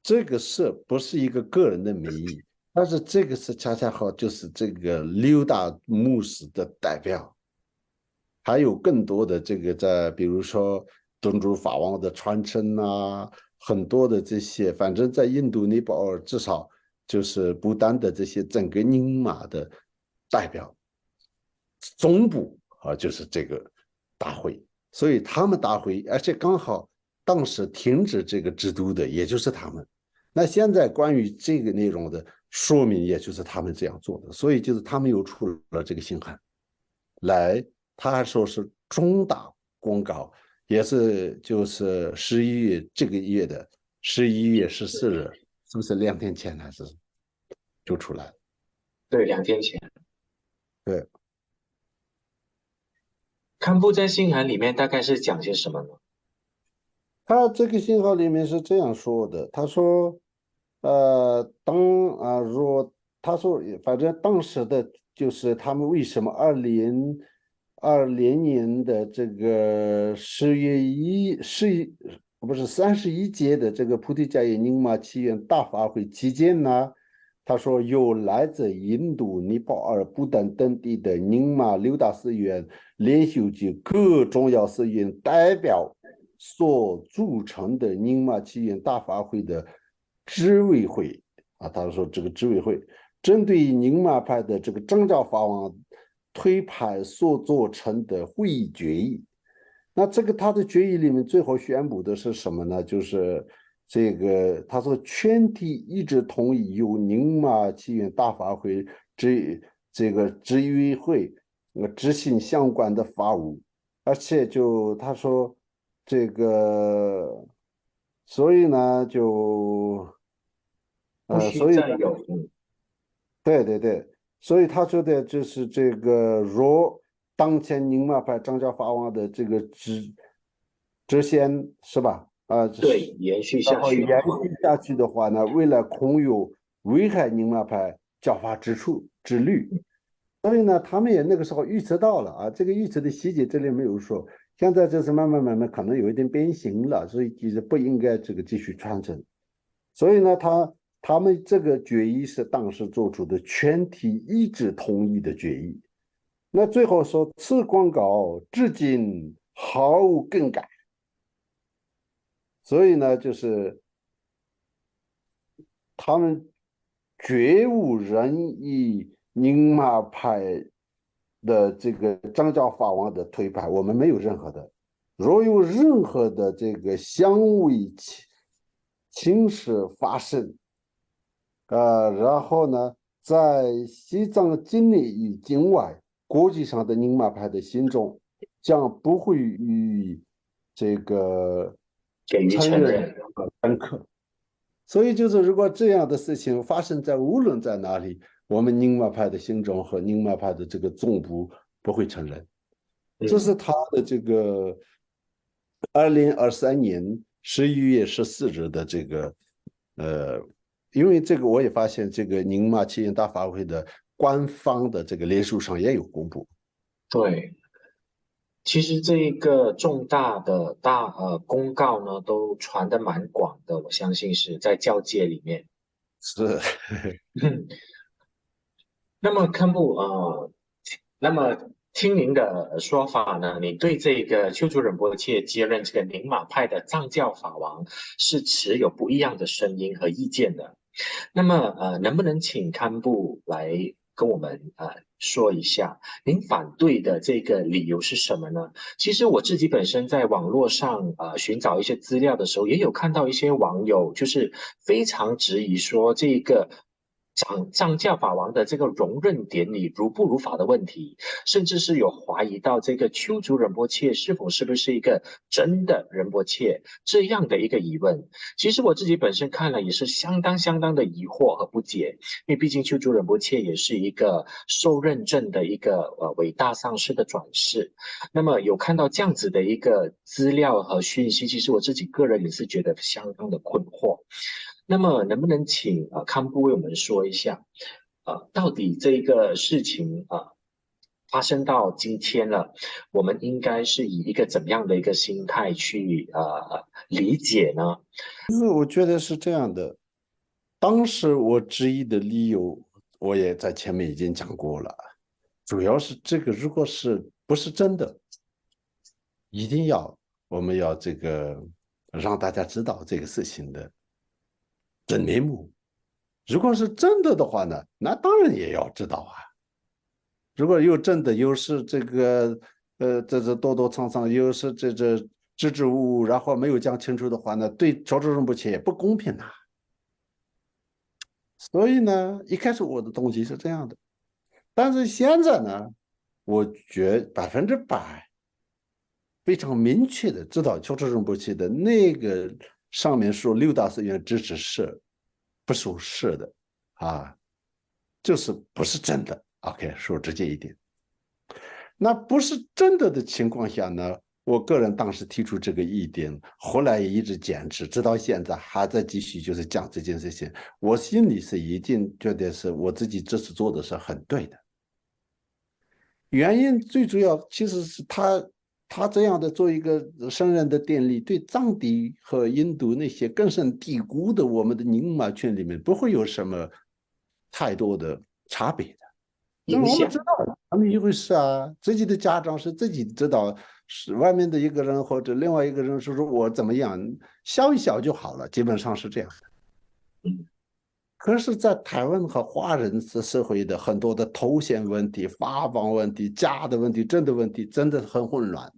这个是不是一个个人的名义？但是这个是恰恰好就是这个六大牧师的代表。还有更多的这个在，比如说敦珠法王的传承啊，很多的这些，反正在印度、尼泊尔至少就是不丹的这些整个宁玛的代表总部啊，就是这个大会，所以他们大会，而且刚好当时停止这个制度的，也就是他们。那现在关于这个内容的说明，也就是他们这样做的，所以就是他们又出了这个信函。来，他还说是重大公告，也是就是11月这个月的11月14日，是不是2天前还是就出来了？对2天前，对，堪布在信函里面大概是讲些什么呢？他这个信号里面是这样说的，他说，若他说，反正当时的就是他们为什么2020年的这个不是31届的这个菩提迦耶宁玛祈愿大法会期间呢？他说有来自印度、尼泊尔、不丹等地的宁玛六大寺院联修及各重要寺院代表所组成的宁玛祈愿大法会的执委会啊，他说这个执委会针对宁玛派的这个张教法王推派所做成的会议决议。那这个他的决议里面最后宣布的是什么呢？就是这个他说全体一致同意由宁玛祈愿大法会这个执委会执行相关的法务，而且就他说这个，所以呢就不需所以再有，对对对，所以他说的就是这个，若当前宁玛派张家法王的这个知县是吧？这对，是，延续下然后延去的话，续下去的话呢，为了恐有危害宁玛派教法之虑，所以呢，他们也那个时候预测到了啊，这个预测的细节这里没有说，现在就是慢慢可能有一点变形了，所以其实不应该这个继续传承。所以呢，他们这个决议是当时做出的全体一致同意的决议。那最后说，此广告至今毫无更改。所以呢，就是他们绝无人以宁玛派的这个张教法王的推派，我们没有任何的。若有任何的这个相违情事发生，然后呢，在西藏境内与境外国际上的宁玛派的信众将不会予以这个给予承认承认。和认可。所以就是如果这样的事情发生在无论在哪里，我们宁玛派的信众和宁玛派的这个总部不会承认。这是嗯，他的这个2023年11月14日的这个呃，因为这个我也发现这个宁玛祈愿大法会的官方的这个脸书上也有公布。对。其实这一个重大的公告呢，都传得蛮广的，我相信是在教界里面。是。那么堪布那么听您的说法呢，你对这个丘珠仁波切接任这个宁玛派的藏教法王是持有不一样的声音和意见的。那么能不能请堪布来跟我们说一下，您反对的这个理由是什么呢？其实我自己本身在网络上寻找一些资料的时候，也有看到一些网友就是非常质疑说藏教法王的这个容认典礼如不如法的问题，甚至是有怀疑到这个丘族仁波切是不是一个真的仁波切这样的一个疑问。其实我自己本身看了也是相当的疑惑和不解，因为毕竟丘族仁波切也是一个受认证的一个伟大上师的转世。那么有看到这样子的一个资料和讯息，其实我自己个人也是觉得相当的困惑。那么能不能请康布为我们说一下，到底这个事情发生到今天了，我们应该是以一个怎么样的一个心态去理解呢？因为我觉得是这样的，当时我质疑的理由，我也在前面已经讲过了，主要是这个如果是不是真的，一定要我们要这个让大家知道这个事情的真面目。如果是真的的话呢，那当然也要知道啊。如果又真的又是这个这躲躲藏藏，又是这支支吾吾，然后没有讲清楚的话呢，对乔治仁波切也不公平呐。所以呢，一开始我的动机是这样的，但是现在呢，我觉100%非常明确的知道乔治仁波切的那个上面说六大寺院支持是不属实的啊，就是不是真的。OK， 说直接一点。那不是真的的情况下呢，我个人当时提出这个意见，后来也一直坚持，直到现在还在继续就是讲这件事情。我心里是已经觉得是我自己这次做的是很对的。原因最主要其实是他这样的做一个圣人的典礼，对藏地和印度那些根深蒂固的我们的宁玛圈里面不会有什么太多的差别的。因为我们影响。知道他们一回事啊，自己的家长是自己知道，是外面的一个人或者另外一个人说我怎么样，笑一笑就好了，基本上是这样的。嗯可是，在台湾和华人社会的很多的头衔问题、发榜问题、假的问题、真的问题，真的很混乱。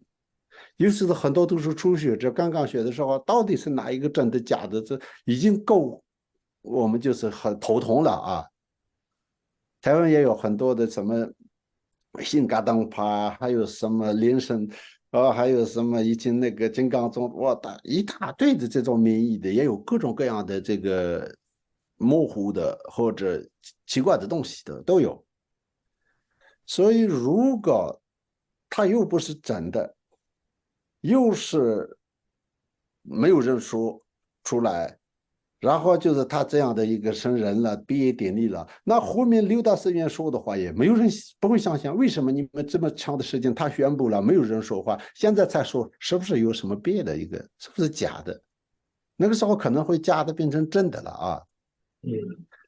尤其是很多都是初学者，刚刚学的时候，到底是哪一个真的假的，这已经够我们就是很头痛了啊。台湾也有很多的什么性嘎当趴，还有什么连胜，还有什么以前那个金刚中，哇，一大堆的这种民意的，也有各种各样的这个模糊的或者奇怪的东西的都有。所以如果它又不是真的，又是没有人说出来，然后就是他这样的一个生人了，毕业典礼了，那后面六大寺院说的话也没有人不会想想，为什么你们这么长的时间他宣布了，没有人说话，现在才说，是不是有什么别的一个，是不是假的？那个时候可能会假的变成真的了啊，嗯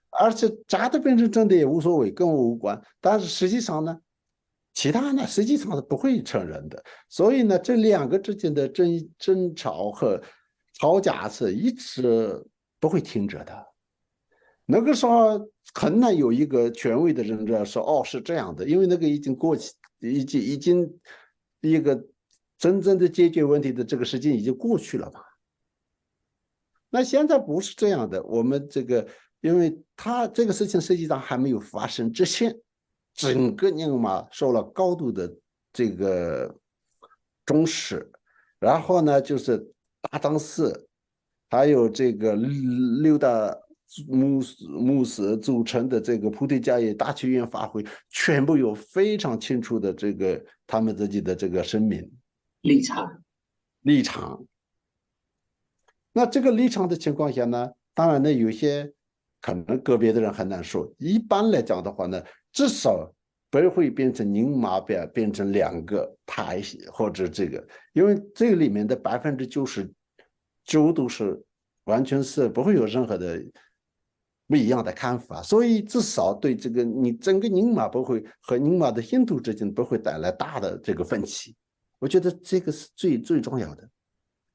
而且假的变成真的也无所谓，跟我无关。但是实际上呢，其他呢实际上是不会承认的。所以呢，这两个之间的争吵和吵架是一直不会停止的。那个时候很难有一个权威的人这说哦是这样的，因为那个已经过去，已经一个真正的解决问题的这个时间已经过去了嘛。那现在不是这样的，我们这个，因为他这个事情实际上还没有发生之前，整个宁玛受了高度的这个重视，然后呢，就是大藏寺，还有这个六大穆斯组成的这个菩提迦叶大祈愿法会，全部有非常清楚的这个他们自己的这个声明立场。立场。那这个立场的情况下呢，当然呢，有些可能个别的人很难说。一般来讲的话呢，至少不会变成宁玛变成两个派系或者这个，因为这个里面的99%都是完全是不会有任何的不一样的看法，所以至少对这个你整个宁玛不会和宁玛的印度之间不会带来大的这个分歧。我觉得这个是最重要的。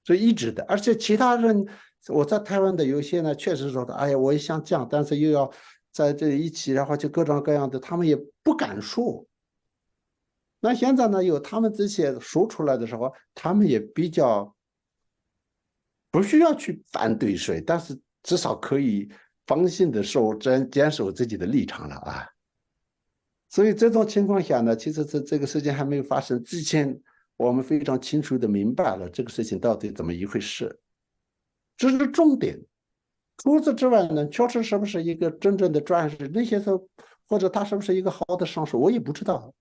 所以一直的，而且其他人，我在台湾的有些呢，确实说的，哎呀，我也想讲，但是又要在这一起，然后就各种各样的，他们也不敢说。那现在呢，有他们这些说出来的时候，他们也比较不需要去反对谁，但是至少可以放心的坚守自己的立场了啊。所以这种情况下呢，其实这个事情还没有发生之前，我们非常清楚的明白了这个事情到底怎么一回事，这是重点。除此之外呢，乔治是不是一个真正的战士，那些时候或者他是不是一个好的上司，我也不知道。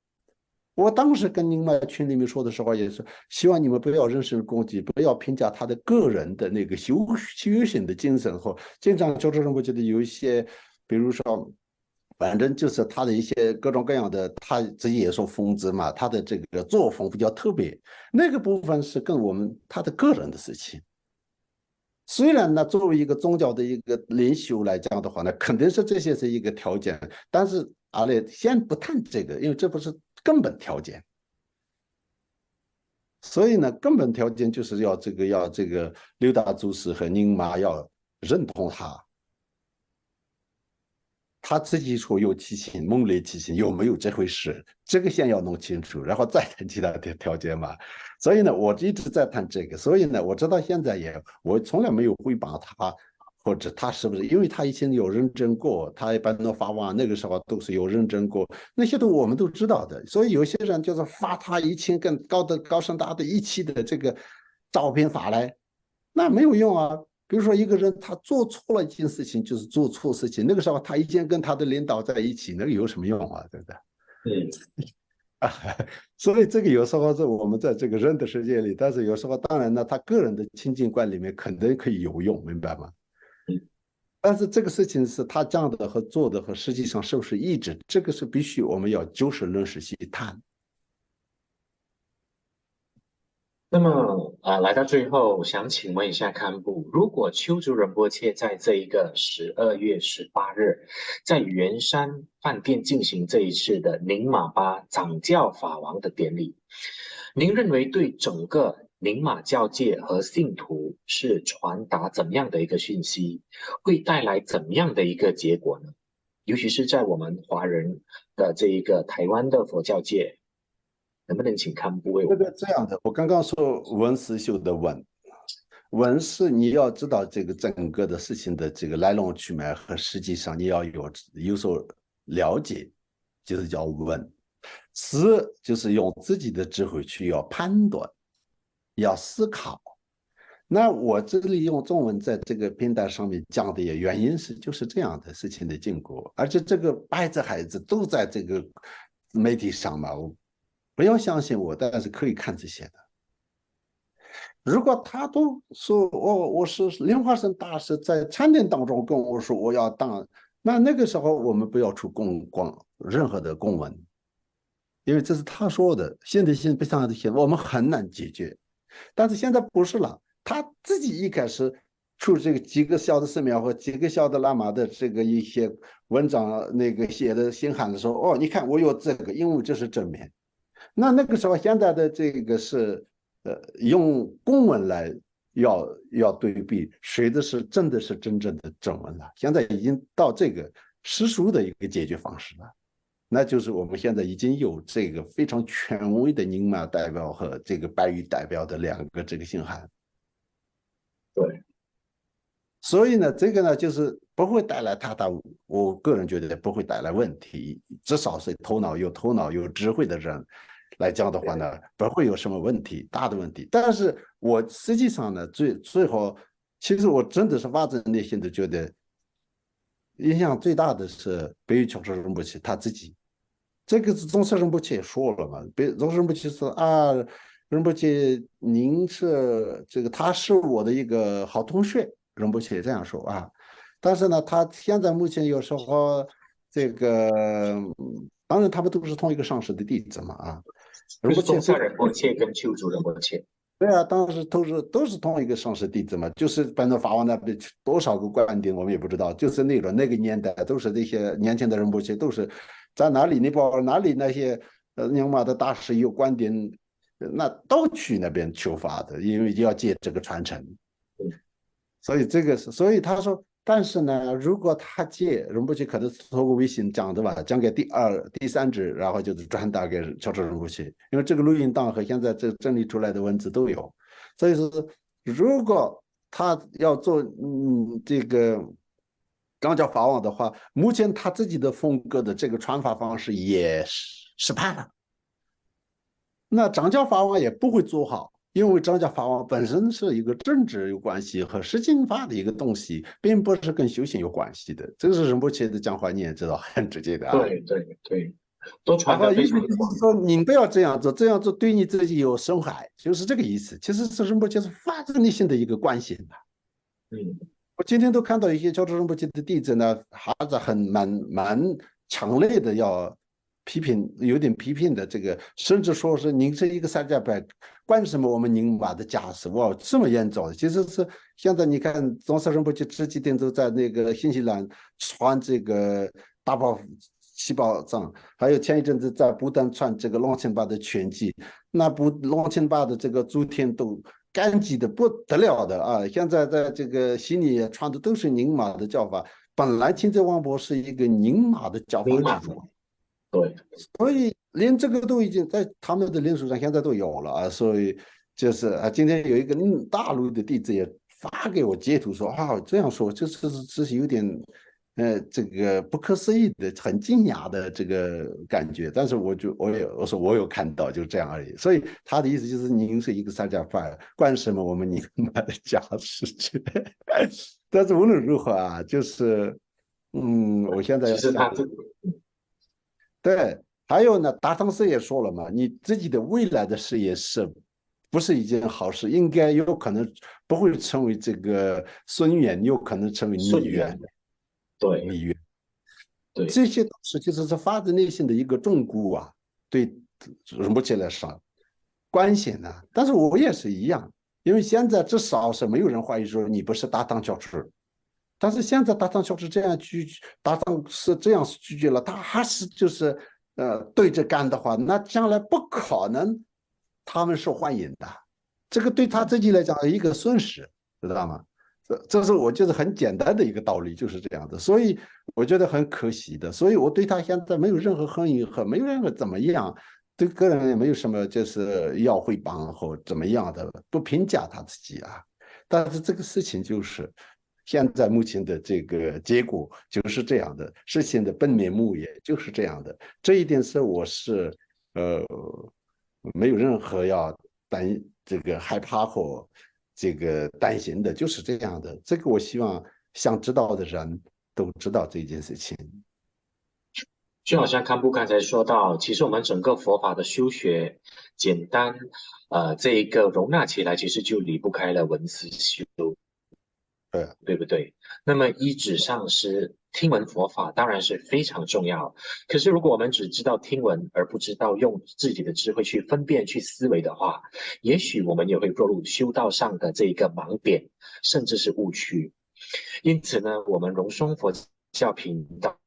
我当时跟你们群里面说的时候，也是希望你们不要人身攻击，不要评价他的个人的那个修行的精神和经常乔治仁波切的有一些，比如说，反正就是他的一些各种各样的，他自己也说疯子嘛，他的这个作风比较特别，那个部分是跟我们他的个人的事情。虽然呢，作为一个宗教的一个领袖来讲的话呢，肯定是这些是一个条件，但是阿列先不谈这个，因为这不是根本条件。所以呢，根本条件就是要这个六大祖师和宁玛要认同他，他自己说有七情，梦里七情有没有这回事？这个先要弄清楚，然后再谈其他的条件嘛。所以呢，我一直在谈这个。所以呢，我直到现在也，我从来没有诽谤他，或者他是不是？因为他以前有认证过，他一般的法王那个时候都是有认证过，那些都我们都知道的。所以有些人就是发他一千跟高深大的一起的这个照片发来，那没有用啊。比如说一个人他做错了一件事情，就是做错事情，那个时候他以前跟他的领导在一起，那个有什么用啊？对不对？啊，所以这个有时候是我们在这个人的世界里，但是有时候当然呢，他个人的清净观里面肯定可以有用，明白吗？但是这个事情是他讲的和做的和实际上是不是一致，这个是必须我们要就事论事去谈。那么来到最后，想请问一下堪布，如果丘珠仁波切在这一个12月18日，在圆山饭店进行这一次的宁玛巴掌教法王的典礼，您认为对整个宁玛教界和信徒是传达怎么样的一个讯息，会带来怎么样的一个结果呢？尤其是在我们华人的这一个台湾的佛教界，能不能请堪布为我这们？个这样的，我刚刚说文思修的文，文是你要知道这个整个的事情的这个来龙去脉和实际上你要有所了解，就是叫文。思就是用自己的智慧去要判断，要思考。那我这里用中文在这个平台上面讲的也原因是就是这样的事情的经过，而且这个白纸孩子都在这个媒体上嘛，我不要相信我，但是可以看这些的。如果他都说我是莲花生大师在禅定当中跟我说我要当，那个时候我们不要出任何的公文，因为这是他说的，现在不上的现我们很难解决。但是现在不是了，他自己一开始出这个几个小的寺庙和几个小的喇嘛的这个一些文章那个写的信函的时候，哦，你看我有这个，因为这是正面。那个时候现在的这个是用公文来要对比谁的是真正的正文了，现在已经到这个实属的一个解决方式了。那就是我们现在已经有这个非常权威的宁玛代表和这个白羽代表的两个这个信函。对，所以呢，这个呢就是不会带来太大，我个人觉得不会带来问题，至少是头脑有智慧的人来讲的话呢，不会有什么问题，大的问题。但是我实际上呢，最后，其实我真的是发自内心的觉得，影响最大的是北语乔治仁波切他自己。这个是宗师仁波切也说了嘛，宗师仁波切说啊，仁波切您是这个他是我的一个好同学，仁波切这样说啊。但是呢，他现在目前有时候这个，当然他们都是同一个上师的弟子嘛啊。仁就是波切非宗萨仁波切跟丘珠仁波切。对啊，当时都是同一个上师弟子嘛，就是本土法王那边多少个官兵我们也不知道，就是那个年代都是那些年轻的仁波切都是在哪里尼泊尔哪里那些宁玛的大师有官兵，那都去那边求法的，因为要接这个传承。所以这个是，所以他说，但是呢，如果他借仁波切可能是通过微信讲的吧，讲给第三支，然后就是转达给乔治仁波切，因为这个录音档和现在这整理出来的文字都有，所以说如果他要做这个张教法王的话，目前他自己的风格的这个传法方式也失败了。那张教法王也不会做好，因为张教法王本身是一个政治有关系和实践法的一个东西，并不是跟修行有关系的。这个是仁波切的讲话，你也知道，很直接的啊。对对对，都传得然后意思非常广。就是说，您不要这样做，这样做对你自己有损害，就是这个意思。其实是仁波切是发自内心的一个关心的。嗯，我今天都看到一些教主仁波切的弟子呢，还是蛮强烈的要批评，有点批评的这个，甚至说是您是一个三家派，管什么我们宁玛的家事，哇，这么严重的。其实是现在你看，宗萨仁波切这几天都在那个新西兰传这个大宝七宝藏，还有前一阵子在不丹传这个龙庆巴的全集，那部龙庆巴的这个诸天都干净的不得了的啊！现在在这个悉尼传的都是宁玛的教法，本来清泽王博是一个宁玛的教法明码基础，对，所以连这个都已经在他们的领书上现在都有了啊！所以就是啊，今天有一个大陆的弟子也发给我截图说啊，这样说这是有点这个不可思议的、很惊讶的这个感觉，但是我说我有看到，就这样而已。所以他的意思就是，您是一个三家派，管什么我们宁买的家事情。但是无论如何啊，就是我现在其要想，实他这对，还有呢，达汤斯也说了嘛，你自己的未来的事业是。不是一件好事，应该有可能不会成为这个孙缘，有可能成为逆缘。顺缘，对逆缘。对，这些东西其实是发自内心的一个重估啊，对仁波切来说关心呢。但是我也是一样，因为现在至少是没有人怀疑说你不是大唐教师，但是现在大唐教师这样拒，大唐是这样拒绝了，他还是就是对着干的话，那将来不可能他们受欢迎的，这个对他自己来讲一个损失，知道吗？这是我觉得很简单的一个道理，就是这样的，所以我觉得很可惜的，所以我对他现在没有任何恨意和没有任何怎么样，对个人也没有什么就是要诽谤或怎么样的，不评价他自己啊。但是这个事情就是现在目前的这个结果就是这样的，事情的本面目也就是这样的，这一点是我是呃没有任何要这个害怕或这个担心的，就是这样的。这个我希望想知道的人都知道这件事情。就好像堪布刚才说到，其实我们整个佛法的修学，简单，这一个容纳起来，其实就离不开了文思修，对，对不对？那么依止上师听闻佛法当然是非常重要，可是如果我们只知道听闻，而不知道用自己的智慧去分辨、去思维的话，也许我们也会落入修道上的这一个盲点，甚至是误区。因此呢，我们荣松佛教频道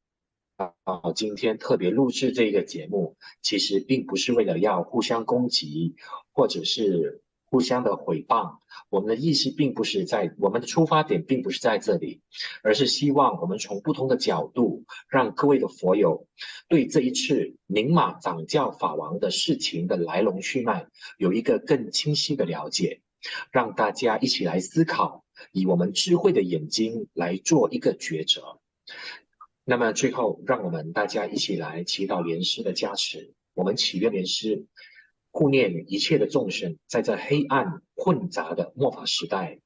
今天特别录制这个节目，其实并不是为了要互相攻击，或者是互相的诽谤。我们的意思并不是在，我们的出发点并不是在这里，而是希望我们从不同的角度，让各位的佛友对这一次宁玛掌教法王的事情的来龙去脉有一个更清晰的了解，让大家一起来思考，以我们智慧的眼睛来做一个抉择。那么最后，让我们大家一起来祈祷莲师的加持。我们祈愿莲师护念一切的众生，在这黑暗混杂的末法时代，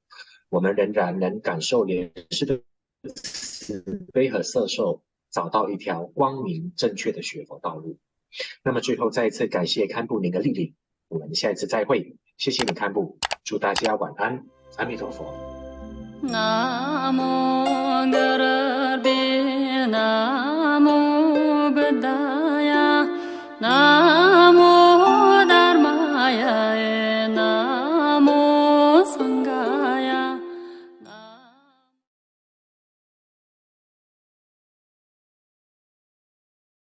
我们仍然能感受莲师的慈悲和摄受，找到一条光明正确的学佛道路。那么最后再一次感谢堪布您的莅临，我们下一次再会。谢谢你堪布，祝大家晚安，阿弥陀佛。南无